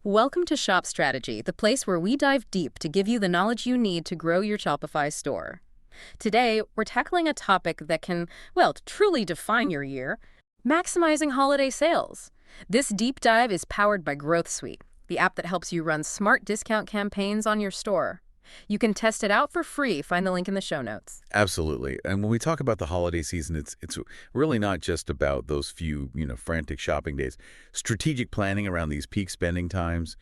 Welcome to Shop Strategy, the place where we dive deep to give you the knowledge you need to grow your Shopify store. Today, we're tackling a topic that can, well, truly define your year: maximizing holiday sales. This deep dive is powered by Growth Suite, the app that helps you run smart discount campaigns on your store. You can test it out for free. Find the link in the show notes. Absolutely. And when we talk about the holiday season, it's really not just about those few, frantic shopping days. Strategic planning around these peak spending times,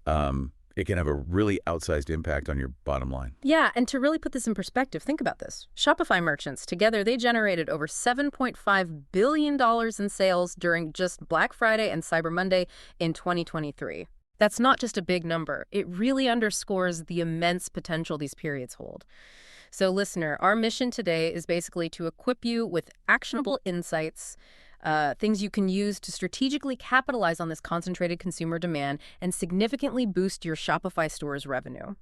it can have a really outsized impact on your bottom line. Yeah, and to really put this in perspective, think about this. Shopify merchants, together, they generated over $7.5 billion in sales during just Black Friday and Cyber Monday in 2023. That's not just a big number. It really underscores the immense potential these periods hold. So, listener, our mission today is basically to equip you with actionable insights, things you can use to strategically capitalize on this concentrated consumer demand and significantly boost your Shopify store's revenue.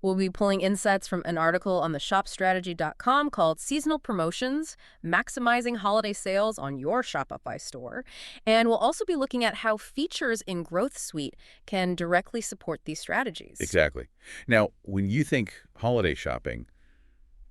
We'll be pulling insights from an article on the shopstrategy.com called Seasonal Promotions: Maximizing Holiday Sales on Your Shopify Store. And we'll also be looking at how features in Growth Suite can directly support these strategies. Exactly. Now, when you think holiday shopping,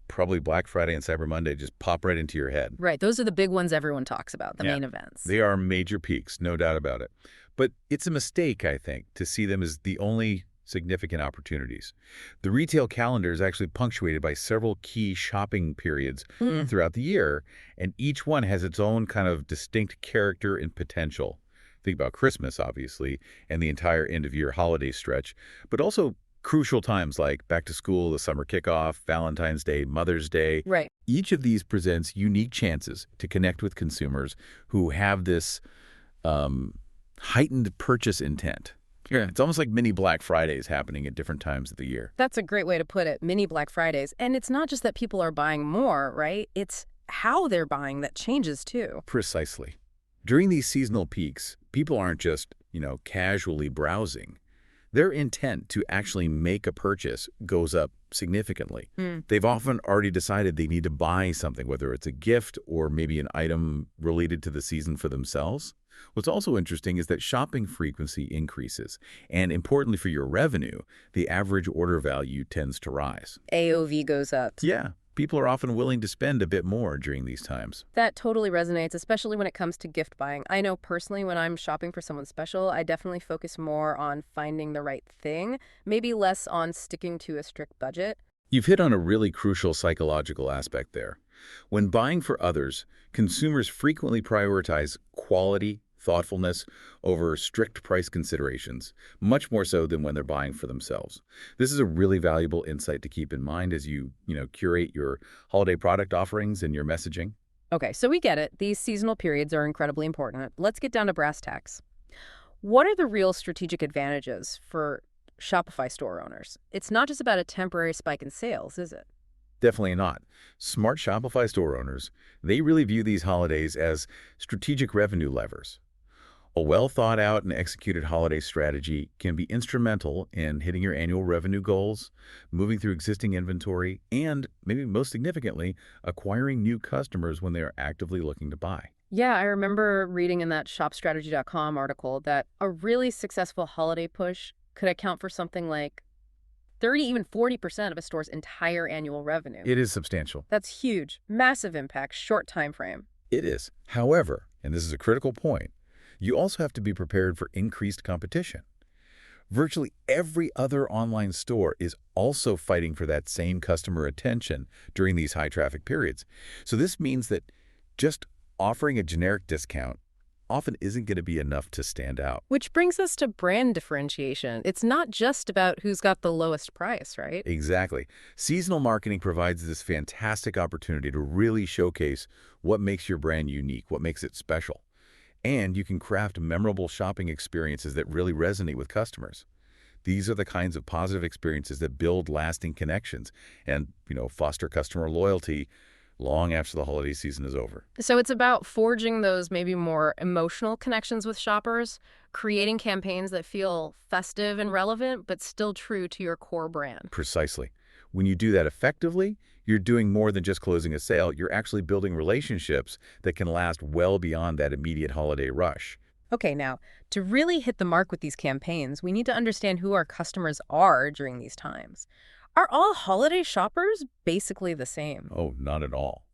probably Black Friday and Cyber Monday just pop right into your head. Right. Those are the big ones everyone talks about, the Yeah. main events. They are major peaks, no doubt about it. But it's a mistake, I think, to see them as the only significant opportunities. The retail calendar is actually punctuated by several key shopping periods throughout the year, and each one has its own kind of distinct character and potential. Think about Christmas, obviously, and the entire end-of-year holiday stretch, but also crucial times like back to school, the summer kickoff, Valentine's Day, Mother's Day. Right. Each of these presents unique chances to connect with consumers who have this heightened purchase intent. Yeah. It's almost like mini Black Fridays happening at different times of the year. That's a great way to put it, mini Black Fridays. And it's not just that people are buying more, right? It's how they're buying that changes too. Precisely. During these seasonal peaks, people aren't just, casually browsing. Their intent to actually make a purchase goes up significantly. They've often already decided they need to buy something, whether it's a gift or maybe an item related to the season for themselves. What's also interesting is that shopping frequency increases, and importantly for your revenue, the average order value tends to rise. AOV goes up. Yeah, people are often willing to spend a bit more during these times. That totally resonates, especially when it comes to gift buying. I know personally when I'm shopping for someone special, I definitely focus more on finding the right thing, maybe less on sticking to a strict budget. You've hit on a really crucial psychological aspect there. When buying for others, consumers frequently prioritize quality, thoughtfulness over strict price considerations, much more so than when they're buying for themselves. This is a really valuable insight to keep in mind as you curate your holiday product offerings and your messaging. Okay, so we get it. These seasonal periods are incredibly important. Let's get down to brass tacks. What are the real strategic advantages for Shopify store owners? It's not just about a temporary spike in sales, is it? Definitely not. Smart Shopify store owners, they really view these holidays as strategic revenue levers. A well-thought-out and executed holiday strategy can be instrumental in hitting your annual revenue goals, moving through existing inventory, and, maybe most significantly, acquiring new customers when they are actively looking to buy. Yeah, I remember reading in that shopstrategy.com article that a really successful holiday push could account for something like 30, even 40% of a store's entire annual revenue. It is substantial. That's huge. Massive impact, short time frame. It is. However, and this is a critical point, you also have to be prepared for increased competition. Virtually every other online store is also fighting for that same customer attention during these high-traffic periods. So this means that just offering a generic discount often isn't going to be enough to stand out. Which brings us to brand differentiation. It's not just about who's got the lowest price, right? Exactly. Seasonal marketing provides this fantastic opportunity to really showcase what makes your brand unique, what makes it special. And you can craft memorable shopping experiences that really resonate with customers. These are the kinds of positive experiences that build lasting connections and, foster customer loyalty long after the holiday season is over. So it's about forging those maybe more emotional connections with shoppers, creating campaigns that feel festive and relevant, but still true to your core brand. Precisely. When you do that effectively, you're doing more than just closing a sale. You're actually building relationships that can last well beyond that immediate holiday rush. Okay, now, to really hit the mark with these campaigns, we need to understand who our customers are during these times. Are all holiday shoppers basically the same? Oh, not at all.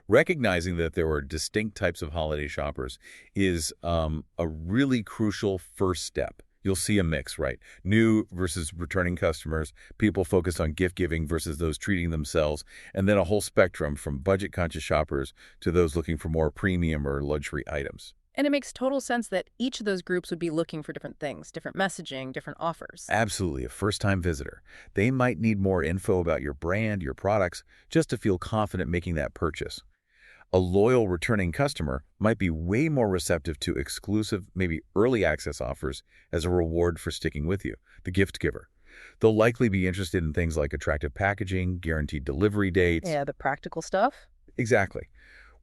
Recognizing that there are distinct types of holiday shoppers is a really crucial first step. You'll see a mix, right? New versus returning customers, people focused on gift giving versus those treating themselves, and then a whole spectrum from budget-conscious shoppers to those looking for more premium or luxury items. And it makes total sense that each of those groups would be looking for different things, different messaging, different offers. Absolutely, a first-time visitor. They might need more info about your brand, your products, just to feel confident making that purchase. A loyal returning customer might be way more receptive to exclusive, maybe early access offers as a reward for sticking with you, the gift giver. They'll likely be interested in things like attractive packaging, guaranteed delivery dates. Yeah, the practical stuff. Exactly.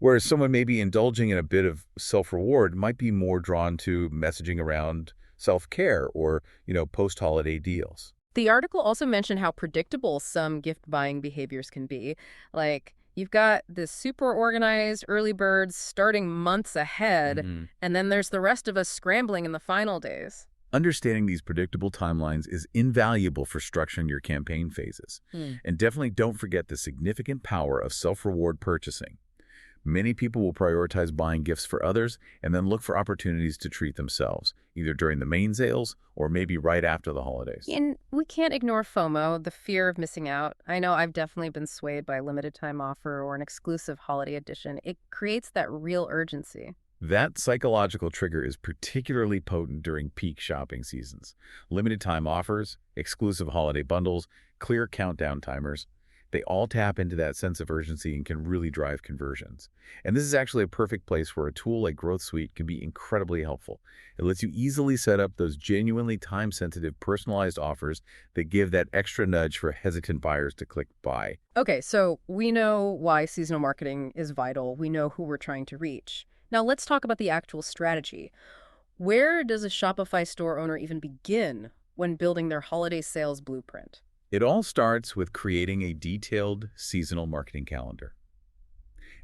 Whereas someone maybe indulging in a bit of self-reward might be more drawn to messaging around self-care or, post-holiday deals. The article also mentioned how predictable some gift buying behaviors can be. Like, you've got this super organized early birds starting months ahead, Mhm. and then there's the rest of us scrambling in the final days. Understanding these predictable timelines is invaluable for structuring your campaign phases. And definitely don't forget the significant power of self-reward purchasing. Many people will prioritize buying gifts for others and then look for opportunities to treat themselves, either during the main sales or maybe right after the holidays. And we can't ignore FOMO, the fear of missing out. I know I've definitely been swayed by a limited time offer or an exclusive holiday edition. It creates that real urgency. That psychological trigger is particularly potent during peak shopping seasons. Limited time offers, exclusive holiday bundles, clear countdown timers, they all tap into that sense of urgency and can really drive conversions. And this is actually a perfect place where a tool like Growth Suite can be incredibly helpful. It lets you easily set up those genuinely time-sensitive personalized offers that give that extra nudge for hesitant buyers to click buy. Okay, so we know why seasonal marketing is vital. We know who we're trying to reach. Now let's talk about the actual strategy. Where does a Shopify store owner even begin when building their holiday sales blueprint? It all starts with creating a detailed seasonal marketing calendar.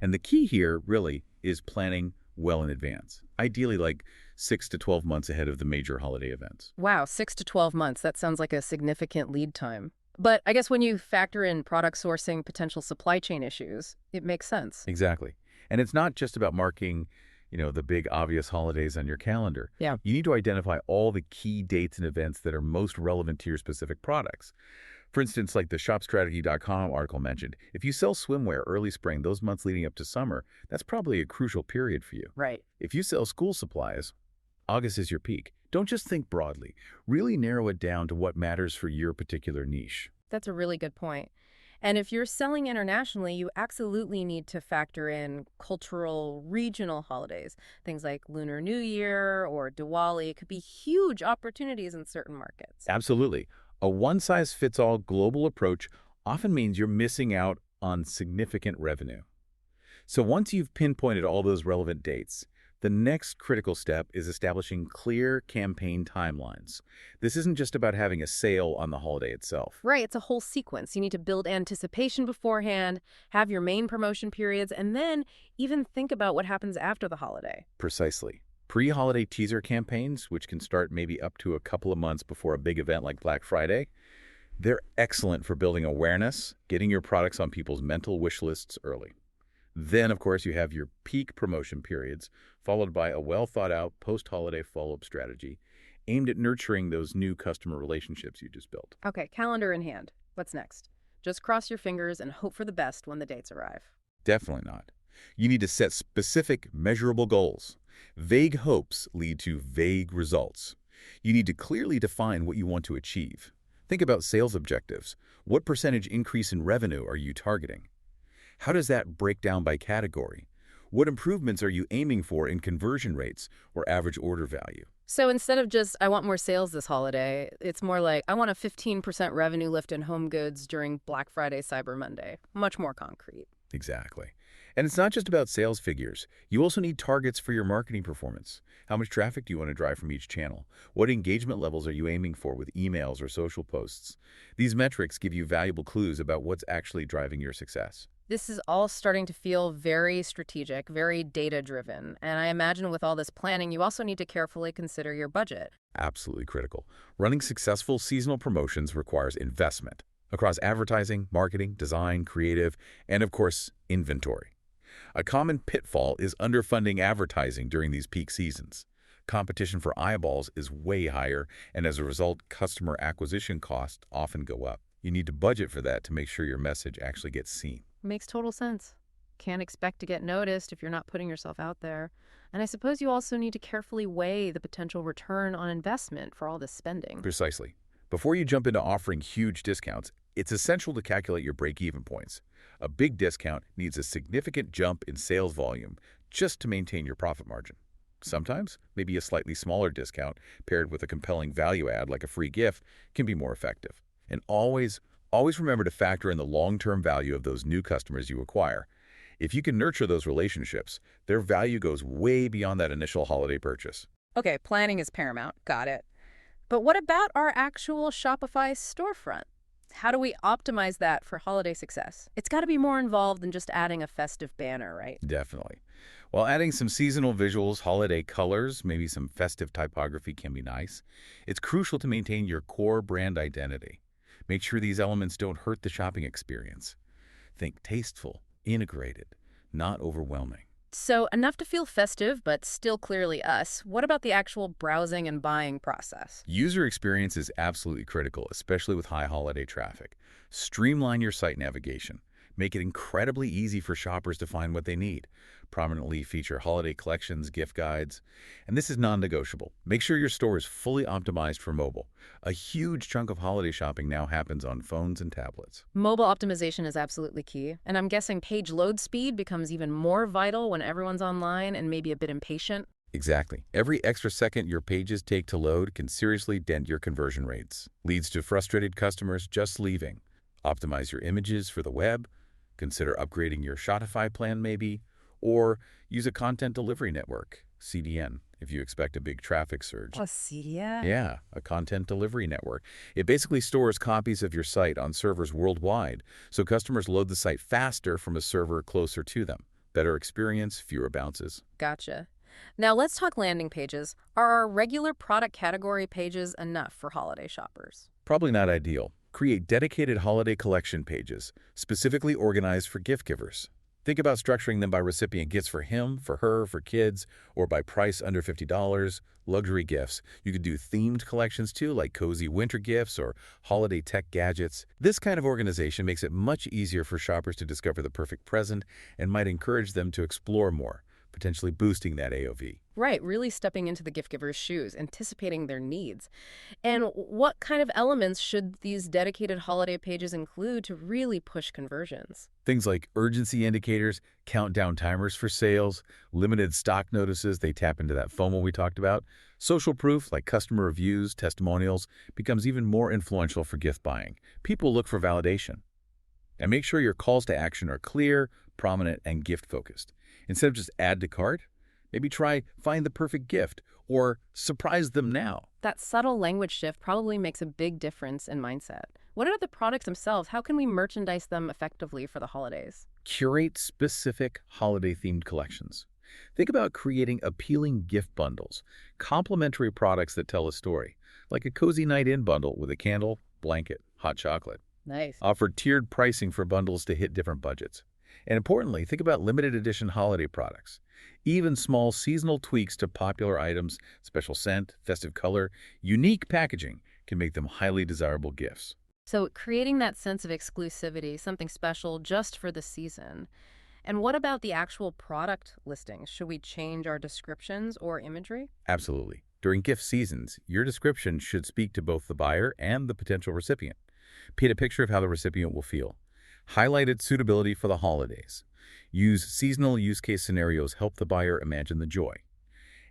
And the key here, really, is planning well in advance, ideally like 6 to 12 months ahead of the major holiday events. Wow, 6 to 12 months. That sounds like a significant lead time. But I guess when you factor in product sourcing, potential supply chain issues, it makes sense. Exactly. And it's not just about marking, the big obvious holidays on your calendar. Yeah. You need to identify all the key dates and events that are most relevant to your specific products. For instance, like the shopstrategy.com article mentioned, if you sell swimwear early spring, those months leading up to summer, that's probably a crucial period for you. Right. If you sell school supplies, August is your peak. Don't just think broadly. Really narrow it down to what matters for your particular niche. That's a really good point. And if you're selling internationally, you absolutely need to factor in cultural, regional holidays. Things like Lunar New Year or Diwali could be huge opportunities in certain markets. Absolutely. A one-size-fits-all global approach often means you're missing out on significant revenue. So once you've pinpointed all those relevant dates, the next critical step is establishing clear campaign timelines. This isn't just about having a sale on the holiday itself. Right, it's a whole sequence. You need to build anticipation beforehand, have your main promotion periods, and then even think about what happens after the holiday. Precisely. Pre-holiday teaser campaigns, which can start maybe up to a couple of months before a big event like Black Friday, they're excellent for building awareness, getting your products on people's mental wish lists early. Then, of course, you have your peak promotion periods, followed by a well-thought-out post-holiday follow-up strategy aimed at nurturing those new customer relationships you just built. Okay, calendar in hand. What's next? Just cross your fingers and hope for the best when the dates arrive. Definitely not. You need to set specific, measurable goals. Vague hopes lead to vague results. You need to clearly define what you want to achieve. Think about sales objectives. What percentage increase in revenue are you targeting? How does that break down by category? What improvements are you aiming for in conversion rates or average order value? So instead of just, I want more sales this holiday, it's more like, I want a 15% revenue lift in home goods during Black Friday, Cyber Monday. Much more concrete. Exactly. And it's not just about sales figures. You also need targets for your marketing performance. How much traffic do you want to drive from each channel? What engagement levels are you aiming for with emails or social posts? These metrics give you valuable clues about what's actually driving your success. This is all starting to feel very strategic, very data-driven. And I imagine with all this planning, you also need to carefully consider your budget. Absolutely critical. Running successful seasonal promotions requires investment across advertising, marketing, design, creative, and of course, inventory. A common pitfall is underfunding advertising during these peak seasons. Competition for eyeballs is way higher, and as a result, customer acquisition costs often go up. You need to budget for that to make sure your message actually gets seen. Makes total sense. Can't expect to get noticed if you're not putting yourself out there. And I suppose you also need to carefully weigh the potential return on investment for all this spending. Precisely. Before you jump into offering huge discounts, it's essential to calculate your break-even points. A big discount needs a significant jump in sales volume just to maintain your profit margin. Sometimes, maybe a slightly smaller discount paired with a compelling value add like a free gift can be more effective. And always remember to factor in the long-term value of those new customers you acquire. If you can nurture those relationships, their value goes way beyond that initial holiday purchase. Okay, planning is paramount. Got it. But what about our actual Shopify storefront? How do we optimize that for holiday success? It's got to be more involved than just adding a festive banner, right? Definitely. While adding some seasonal visuals, holiday colors, maybe some festive typography can be nice, it's crucial to maintain your core brand identity. Make sure these elements don't hurt the shopping experience. Think tasteful, integrated, not overwhelming. So enough to feel festive, but still clearly us. What about the actual browsing and buying process? User experience is absolutely critical, especially with high holiday traffic. Streamline your site navigation. Make it incredibly easy for shoppers to find what they need. Prominently feature holiday collections, gift guides. And this is non-negotiable. Make sure your store is fully optimized for mobile. A huge chunk of holiday shopping now happens on phones and tablets. Mobile optimization is absolutely key, and I'm guessing page load speed becomes even more vital when everyone's online and maybe a bit impatient. Exactly. Every extra second your pages take to load can seriously dent your conversion rates. Leads to frustrated customers just leaving. Optimize your images for the web. Consider upgrading your Shopify plan maybe, or use a content delivery network, CDN, if you expect a big traffic surge. Oh, CDN? Yeah, a content delivery network. It basically stores copies of your site on servers worldwide, so customers load the site faster from a server closer to them. Better experience, fewer bounces. Gotcha. Now let's talk landing pages. Are our regular product category pages enough for holiday shoppers? Probably not ideal. Create dedicated holiday collection pages, specifically organized for gift givers. Think about structuring them by recipient gifts for him, for her, for kids, or by price under $50, luxury gifts. You could do themed collections too, like cozy winter gifts or holiday tech gadgets. This kind of organization makes it much easier for shoppers to discover the perfect present and might encourage them to explore more, potentially boosting that AOV. Right, really stepping into the gift giver's shoes, anticipating their needs. And what kind of elements should these dedicated holiday pages include to really push conversions? Things like urgency indicators, countdown timers for sales, limited stock notices, they tap into that FOMO we talked about. Social proof, like customer reviews, testimonials, becomes even more influential for gift buying. People look for validation. And make sure your calls to action are clear, prominent, and gift-focused. Instead of just add to cart, maybe try find the perfect gift or surprise them now. That subtle language shift probably makes a big difference in mindset. What about the products themselves? How can we merchandise them effectively for the holidays? Curate specific holiday-themed collections. Think about creating appealing gift bundles, complementary products that tell a story, like a cozy night-in bundle with a candle, blanket, hot chocolate. Nice. Offer tiered pricing for bundles to hit different budgets. And importantly, think about limited edition holiday products. Even small seasonal tweaks to popular items, special scent, festive color, unique packaging can make them highly desirable gifts. So creating that sense of exclusivity, something special just for the season. And what about the actual product listings? Should we change our descriptions or imagery? Absolutely. During gift seasons, your description should speak to both the buyer and the potential recipient. Paint a picture of how the recipient will feel. Highlight its suitability for the holidays. Use seasonal use case scenarios help the buyer imagine the joy.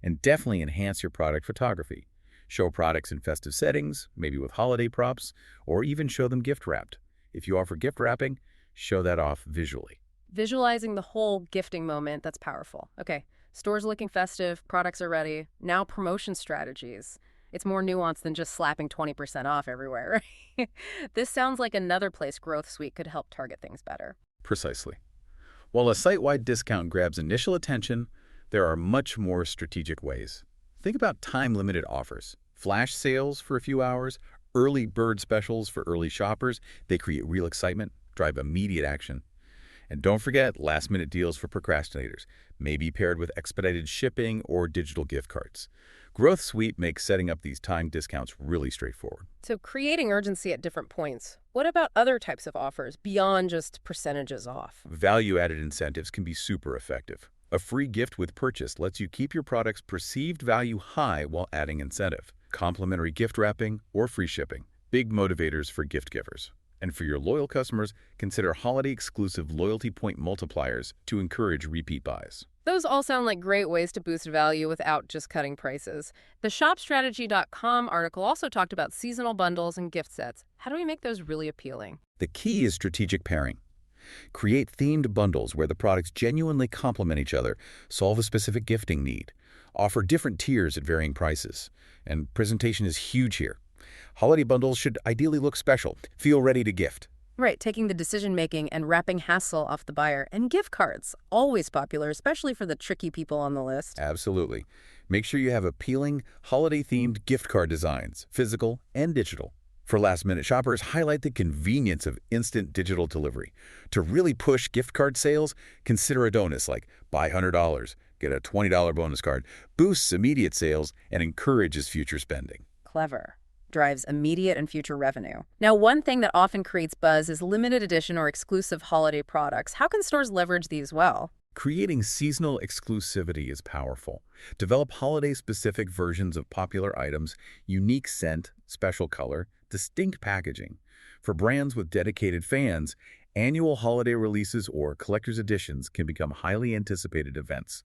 And definitely enhance your product photography. Show products in festive settings, maybe with holiday props, or even show them gift wrapped. If you offer gift wrapping, show that off visually. Visualizing the whole gifting moment, that's powerful. Okay, stores looking festive, products are ready. Now promotion strategies. It's more nuanced than just slapping 20% off everywhere, right? This sounds like another place Growth Suite could help target things better. Precisely. While a site-wide discount grabs initial attention, there are much more strategic ways. Think about time-limited offers, flash sales for a few hours, early bird specials for early shoppers. They create real excitement, drive immediate action. And don't forget last-minute deals for procrastinators, maybe paired with expedited shipping or digital gift cards. Growth Suite makes setting up these time discounts really straightforward. So creating urgency at different points. What about other types of offers beyond just percentages off? Value-added incentives can be super effective. A free gift with purchase lets you keep your product's perceived value high while adding incentive. Complimentary gift wrapping or free shipping, big motivators for gift givers. And for your loyal customers, consider holiday-exclusive loyalty point multipliers to encourage repeat buys. Those all sound like great ways to boost value without just cutting prices. The ShopStrategy.com article also talked about seasonal bundles and gift sets. How do we make those really appealing? The key is strategic pairing. Create themed bundles where the products genuinely complement each other, solve a specific gifting need, offer different tiers at varying prices. And presentation is huge here. Holiday bundles should ideally look special, feel ready to gift. Right, taking the decision-making and wrapping hassle off the buyer. And gift cards, always popular, especially for the tricky people on the list. Absolutely. Make sure you have appealing, holiday-themed gift card designs, physical and digital. For last-minute shoppers, highlight the convenience of instant digital delivery. To really push gift card sales, consider a bonus like buy $100, get a $20 bonus card, boosts immediate sales, and encourages future spending. Clever. Drives immediate and future revenue. Now, one thing that often creates buzz is limited edition or exclusive holiday products. How can stores leverage these well? Creating seasonal exclusivity is powerful. Develop holiday-specific versions of popular items, unique scent, special color, distinct packaging. For brands with dedicated fans, annual holiday releases or collector's editions can become highly anticipated events.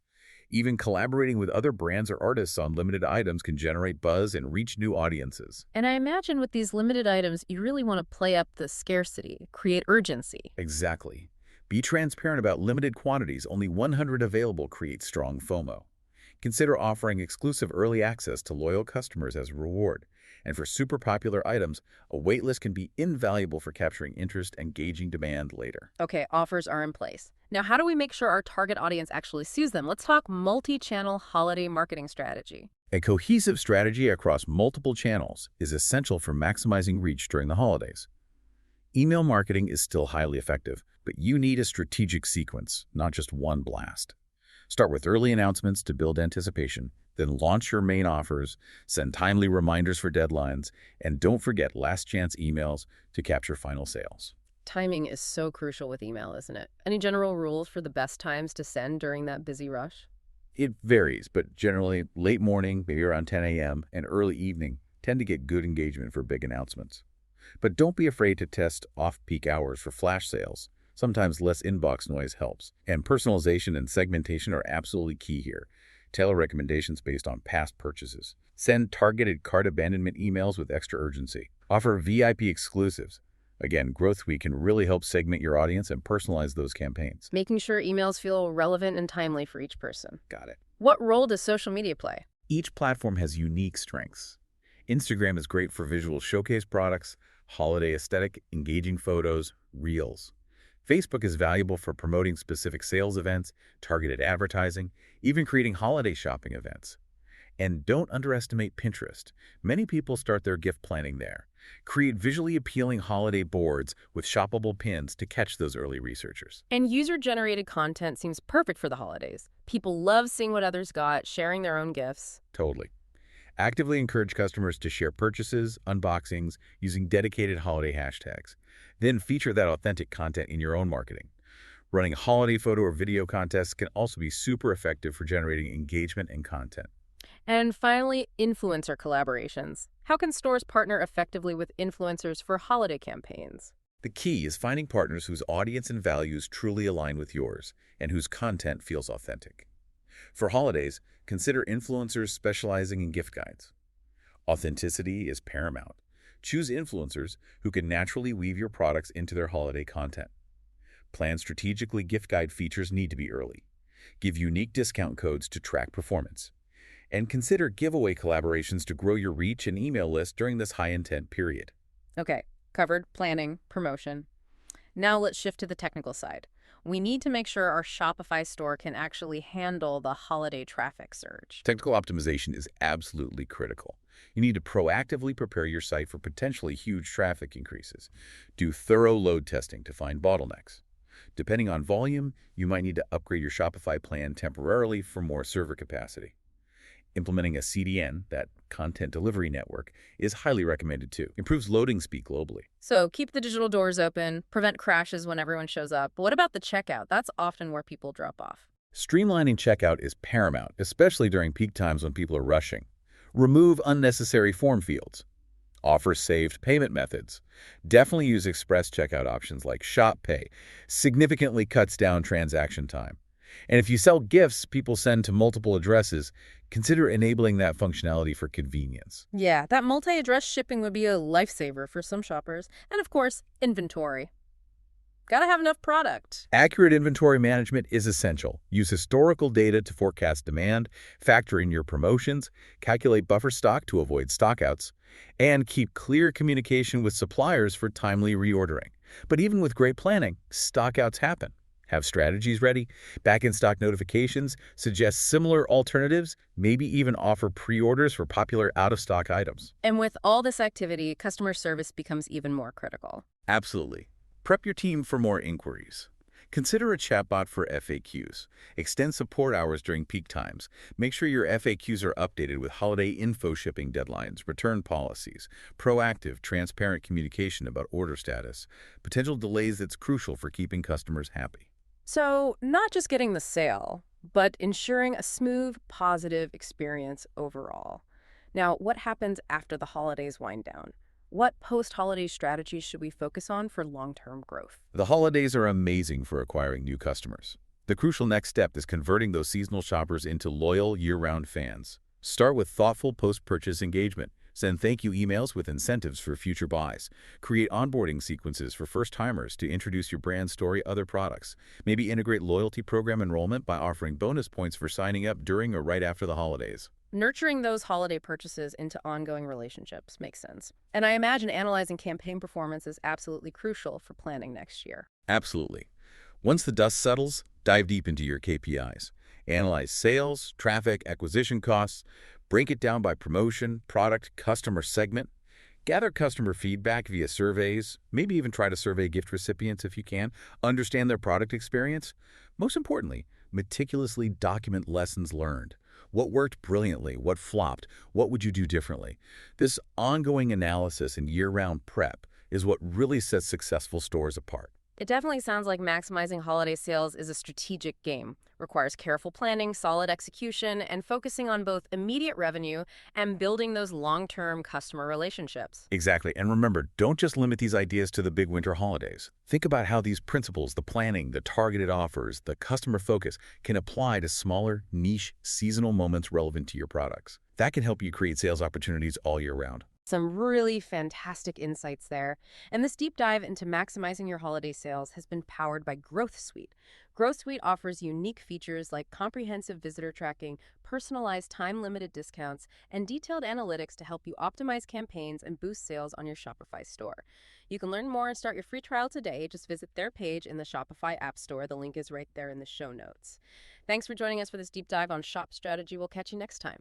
Even collaborating with other brands or artists on limited items can generate buzz and reach new audiences. And I imagine with these limited items, you really want to play up the scarcity, create urgency. Exactly. Be transparent about limited quantities. Only 100 available creates strong FOMO. Consider offering exclusive early access to loyal customers as a reward. And for super popular items, a waitlist can be invaluable for capturing interest and gauging demand later. Okay, offers are in place. Now, how do we make sure our target audience actually sees them? Let's talk multi-channel holiday marketing strategy. A cohesive strategy across multiple channels is essential for maximizing reach during the holidays. Email marketing is still highly effective, but you need a strategic sequence, not just one blast. Start with early announcements to build anticipation, then launch your main offers, send timely reminders for deadlines, and don't forget last chance emails to capture final sales. Timing is so crucial with email, isn't it? Any general rules for the best times to send during that busy rush? It varies, but generally late morning, maybe around 10 a.m., and early evening tend to get good engagement for big announcements. But don't be afraid to test off-peak hours for flash sales. Sometimes less inbox noise helps. And personalization and segmentation are absolutely key here. Tailor recommendations based on past purchases. Send targeted cart abandonment emails with extra urgency. Offer VIP exclusives. Again, Growth Suite can really help segment your audience and personalize those campaigns. Making sure emails feel relevant and timely for each person. Got it. What role does social media play? Each platform has unique strengths. Instagram is great for visual showcase products, holiday aesthetic, engaging photos, reels. Facebook is valuable for promoting specific sales events, targeted advertising, even creating holiday shopping events. And don't underestimate Pinterest. Many people start their gift planning there. Create visually appealing holiday boards with shoppable pins to catch those early researchers. And user-generated content seems perfect for the holidays. People love seeing what others got, sharing their own gifts. Totally. Actively encourage customers to share purchases, unboxings, using dedicated holiday hashtags. Then feature that authentic content in your own marketing. Running holiday photo or video contests can also be super effective for generating engagement and content. And finally, influencer collaborations. How can stores partner effectively with influencers for holiday campaigns? The key is finding partners whose audience and values truly align with yours and whose content feels authentic. For holidays, consider influencers specializing in gift guides. Authenticity is paramount. Choose influencers who can naturally weave your products into their holiday content. Plan strategically. Gift guide features need to be early. Give unique discount codes to track performance. And consider giveaway collaborations to grow your reach and email list during this high-intent period. Okay, covered planning, promotion. Now let's shift to the technical side. We need to make sure our Shopify store can actually handle the holiday traffic surge. Technical optimization is absolutely critical. You need to proactively prepare your site for potentially huge traffic increases. Do thorough load testing to find bottlenecks. Depending on volume, you might need to upgrade your Shopify plan temporarily for more server capacity. Implementing a CDN, that content delivery network, is highly recommended too. Improves loading speed globally. So keep the digital doors open, prevent crashes when everyone shows up. But what about the checkout? That's often where people drop off. Streamlining checkout is paramount, especially during peak times when people are rushing. Remove unnecessary form fields. Offer saved payment methods. Definitely use express checkout options like Shop Pay. Significantly cuts down transaction time. And if you sell gifts people send to multiple addresses, consider enabling that functionality for convenience. Yeah, that multi-address shipping would be a lifesaver for some shoppers. And of course, inventory. Gotta have enough product. Accurate inventory management is essential. Use historical data to forecast demand, factor in your promotions, calculate buffer stock to avoid stockouts, and keep clear communication with suppliers for timely reordering. But even with great planning, stockouts happen. Have strategies ready, back-in-stock notifications, suggest similar alternatives, maybe even offer pre-orders for popular out-of-stock items. And with all this activity, customer service becomes even more critical. Absolutely. Prep your team for more inquiries. Consider a chatbot for FAQs. Extend support hours during peak times. Make sure your FAQs are updated with holiday info shipping deadlines, return policies, proactive, transparent communication about order status, potential delays that's crucial for keeping customers happy. So not just getting the sale, but ensuring a smooth, positive experience overall. Now, what happens after the holidays wind down? What post-holiday strategies should we focus on for long-term growth? The holidays are amazing for acquiring new customers. The crucial next step is converting those seasonal shoppers into loyal, year-round fans. Start with thoughtful post-purchase engagement. Send thank you emails with incentives for future buys. Create onboarding sequences for first-timers to introduce your brand story, other products. Maybe integrate loyalty program enrollment by offering bonus points for signing up during or right after the holidays. Nurturing those holiday purchases into ongoing relationships makes sense. And I imagine analyzing campaign performance is absolutely crucial for planning next year. Absolutely. Once the dust settles, dive deep into your KPIs. Analyze sales, traffic, acquisition costs, break it down by promotion, product, customer segment. Gather customer feedback via surveys, maybe even try to survey gift recipients if you can. Understand their product experience. Most importantly, meticulously document lessons learned. What worked brilliantly? What flopped? What would you do differently? This ongoing analysis and year-round prep is what really sets successful stores apart. It definitely sounds like maximizing holiday sales is a strategic game. Requires careful planning, solid execution, and focusing on both immediate revenue and building those long-term customer relationships. Exactly. And remember, don't just limit these ideas to the big winter holidays. Think about how these principles, the planning, the targeted offers, the customer focus, can apply to smaller, niche, seasonal moments relevant to your products. That can help you create sales opportunities all year round. Some really fantastic insights there. And this deep dive into maximizing your holiday sales has been powered by Growth Suite. Growth Suite offers unique features like comprehensive visitor tracking, personalized time-limited discounts, and detailed analytics to help you optimize campaigns and boost sales on your Shopify store. You can learn more and start your free trial today. Just visit their page in the Shopify App Store. The link is right there in the show notes. Thanks for joining us for this deep dive on shop strategy. We'll catch you next time.